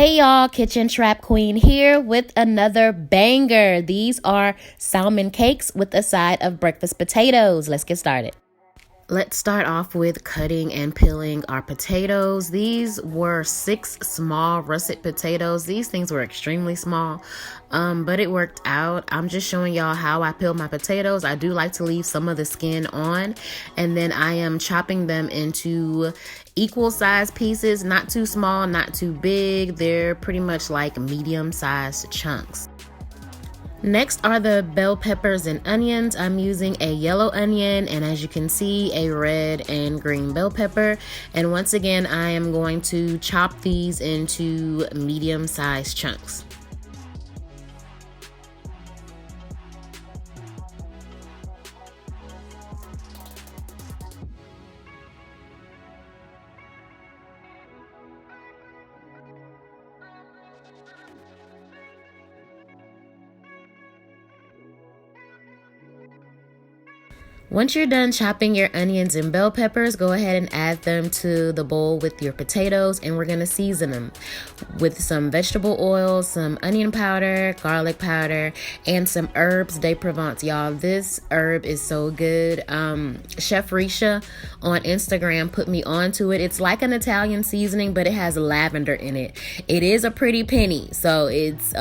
Hey y'all, Kitchen Trap Queen here with another banger. These are salmon cakes with a side of breakfast potatoes. Let's get started. Let's start off with cutting and peeling our potatoes. These were 6 small russet potatoes. These things were extremely small, but it worked out. I'm just showing y'all how I peel my potatoes. I do like to leave some of the skin on, and then I am chopping them into equal size pieces, not too small, not too big. They're pretty much like medium sized chunks. Next are the bell peppers and onions. I'm using a yellow onion and, as you can see, a red and green bell pepper. And once again, I am going to chop these into medium-sized chunks. Once you're done chopping your onions and bell peppers, go ahead and add them to the bowl with your potatoes, and we're gonna season them with some vegetable oil, some onion powder, garlic powder, and some herbs de Provence. Y'all, this herb is so good. Chef Risha on Instagram put me onto it. It's like an Italian seasoning, but it has lavender in it. It is a pretty penny, so it's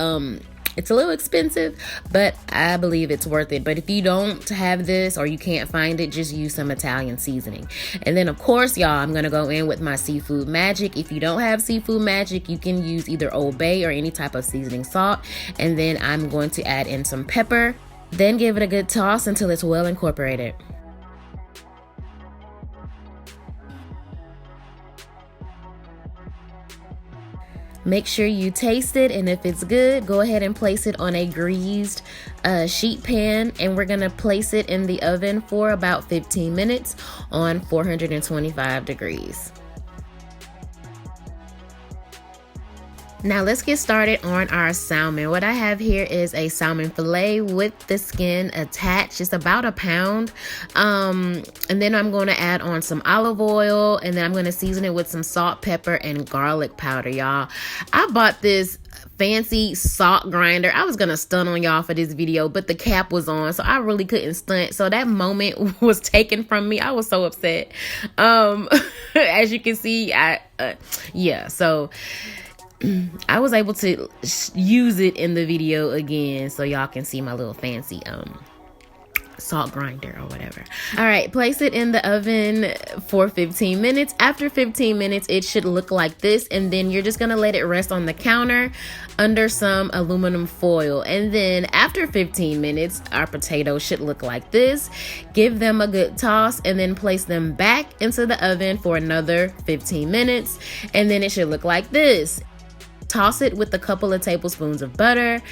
a little expensive, but I believe it's worth it. But if you don't have this or you can't find it, just use some Italian seasoning. And then, of course, y'all, I'm going to go in with my seafood magic. If you don't have seafood magic, you can use either Old Bay or any type of seasoning salt. And then I'm going to add in some pepper. Then give it a good toss until it's well incorporated. Make sure you taste it, and if it's good, go ahead and place it on a greased sheet pan, and we're gonna place it in the oven for about 15 minutes on 425 degrees. Now let's get started on our salmon. What I have here is a salmon fillet with the skin attached. It's about a pound. And then I'm going to add on some olive oil, and then I'm going to season it with some salt, pepper, and garlic powder, y'all. I bought this fancy salt grinder. I was gonna stun on y'all for this video, but the cap was on, so I really couldn't stunt. So that moment was taken from me. I was so upset. As you can see, so I was able to use it in the video again, so y'all can see my little fancy salt grinder or whatever. All right, place it in the oven for 15 minutes. After 15 minutes, it should look like this, and then you're just gonna let it rest on the counter under some aluminum foil. And then after 15 minutes, our potatoes should look like this. Give them a good toss, and then place them back into the oven for another 15 minutes, and then it should look like this. Toss it with a couple of tablespoons of butter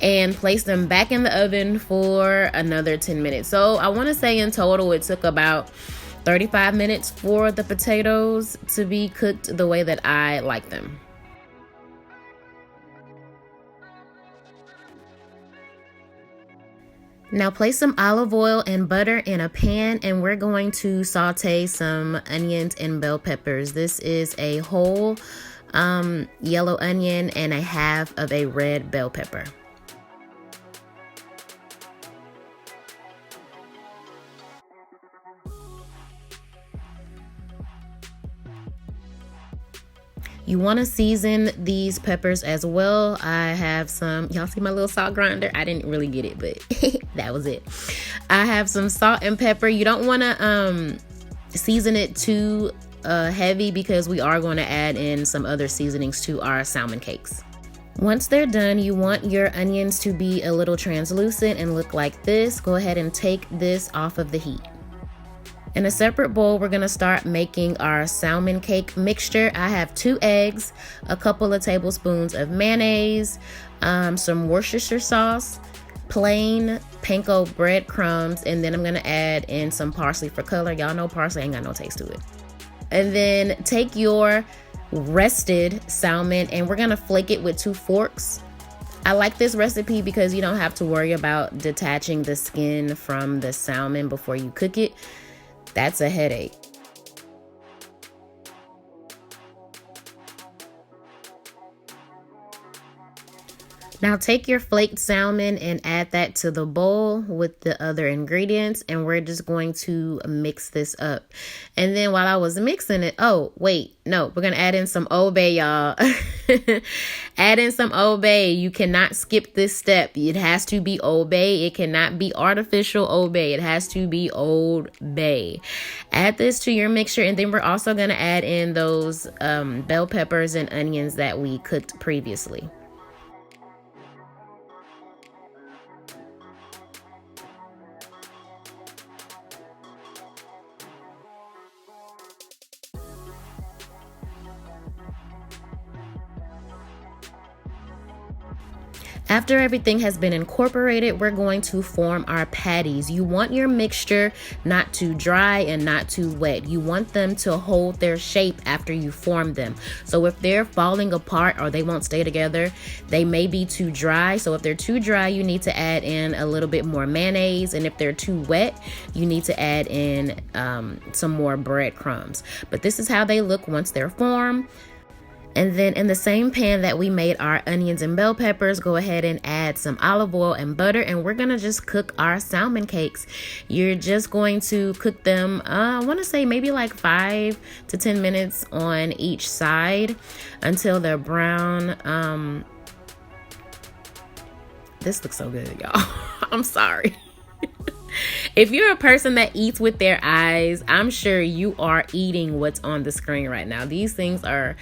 and place them back in the oven for another 10 minutes. So I want to say in total it took about 35 minutes for the potatoes to be cooked the way that I like them. Now place some olive oil and butter in a pan, and we're going to saute some onions and bell peppers. This is a whole yellow onion and a half of a red bell pepper. You want to season these peppers as well. I have some, y'all see my little salt grinder? I didn't really get it, but that was it. I have some salt and pepper. You don't want to season it too heavy, because we are going to add in some other seasonings to our salmon cakes. Once they're done, you want your onions to be a little translucent and look like this. Go ahead and take this off of the heat. In a separate bowl, we're going to start making our salmon cake mixture. I have 2 eggs, a couple of tablespoons of mayonnaise, some Worcestershire sauce, plain panko breadcrumbs, and then I'm going to add in some parsley for color. Y'all know parsley ain't got no taste to it. And then take your rested salmon, and we're gonna flake it with 2 forks. I like this recipe because you don't have to worry about detaching the skin from the salmon before you cook it. That's a headache. Now take your flaked salmon and add that to the bowl with the other ingredients, and we're just going to mix this up. And then while I was mixing it, oh wait, no, we're gonna add in some Old Bay, y'all. Add in some Old Bay. You cannot skip this step. It has to be Old Bay. It cannot be artificial Old Bay. It has to be Old Bay. Add this to your mixture, and then we're also gonna add in those bell peppers and onions that we cooked previously. After everything has been incorporated, we're going to form our patties. You want your mixture not too dry and not too wet. You want them to hold their shape after you form them. So if they're falling apart or they won't stay together, they may be too dry. So if they're too dry, you need to add in a little bit more mayonnaise. And if they're too wet, you need to add in some more breadcrumbs. But this is how they look once they're formed. And then in the same pan that we made our onions and bell peppers, go ahead and add some olive oil and butter, and we're gonna just cook our salmon cakes. You're just going to cook them, I wanna say maybe like 5 to 10 minutes on each side until they're brown. This looks so good, y'all. I'm sorry. If you're a person that eats with their eyes, I'm sure you are eating what's on the screen right now. These things are,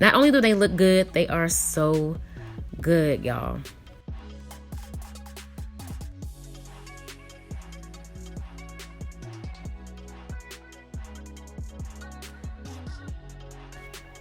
not only do they look good, they are so good, y'all.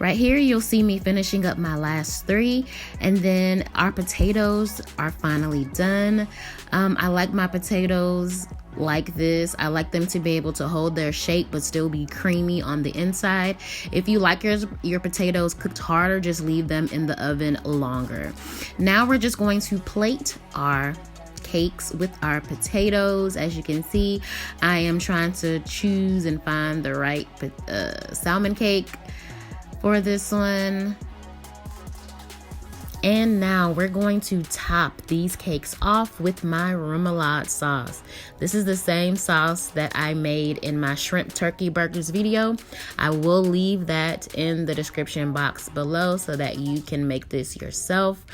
Right here, you'll see me finishing up my last 3, and then our potatoes are finally done. I like my potatoes like this. I like them to be able to hold their shape but still be creamy on the inside. If you like your potatoes cooked harder, just leave them in the oven longer. Now we're just going to plate our cakes with our potatoes. As you can see, I am trying to choose and find the right salmon cake for this one. And now we're going to top these cakes off with my remoulade sauce. This is the same sauce that I made in my shrimp turkey burgers video. I will leave that in the description box below so that you can make this yourself.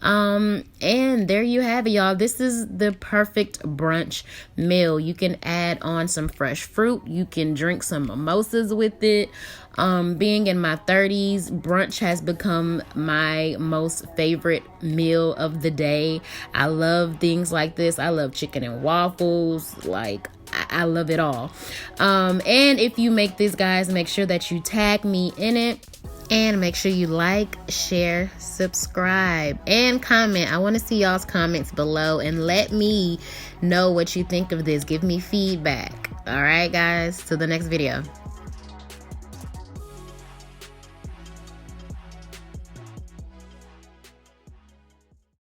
And there you have it, y'all. This is the perfect brunch meal. You can add on some fresh fruit. You can drink some mimosas with it. Being in my 30s, brunch has become my most favorite meal of the day. I love things like this. I love chicken and waffles. Like, I love it all. And if you make this, guys, make sure that you tag me in it. And make sure you like, share, subscribe, and comment. I want to see y'all's comments below and let me know what you think of this. Give me feedback. All right, guys, to the next video.